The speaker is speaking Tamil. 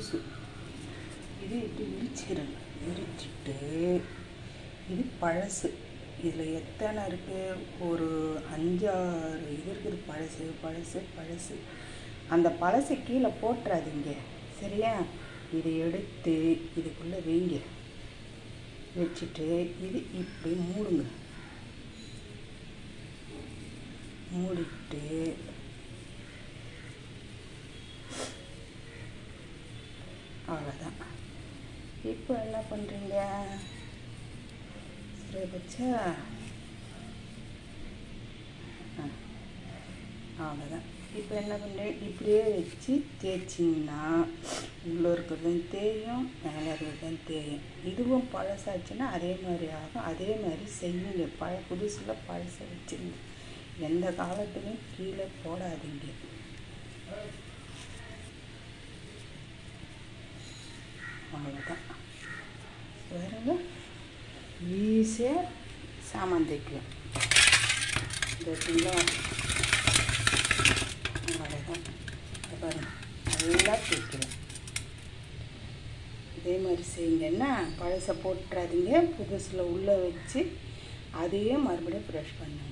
புதுசு. இது இப்படி விரிச்சுக்கிறேங்க. விரிச்சிட்டு இது பழசு. இதில் எத்தனை இருக்குது? ஒரு 5-6 இது இருக்குது. பழசு. அந்த பழசை கீழே போட்டுறாதீங்க, சரியா? இதை எடுத்து இதுக்குள்ளே வைங்க. வச்சுட்டு இது இப்படி மூடுங்க. மூடிட்டு அவ்வளோதான். இப்போ என்ன பண்ணுறீங்க? சரி வச்சா அவ்வளோதான். இப்போ என்ன பண்ணுறேன்? இப்படியே வச்சு தேய்ச்சிங்கன்னா உள்ளே இருக்கிறதும் தேயும், மேலே இருக்கிறதும் தேயும். இதுவும் பழசாச்சுன்னா அதே மாதிரி ஆகும். அதே மாதிரி செய்யுங்க. புதுசில் பழசை வச்சுருங்க. எந்த காலத்துலையும் கீழே போடாதீங்க. அவ்வளோதான். வேறுங்க ஈஸியாக சாமான் தைக்கலாம். பார்த்தீங்களா? அவ்வளோதான். பாருங்க, நல்லா தைக்கலாம். இதே மாதிரி செய்யுங்கன்னா பழசை போட்டுறாதீங்க. புதுசில் உள்ளே வச்சு அதையே மறுபடியும் ப்ரஷ் பண்ணுங்க.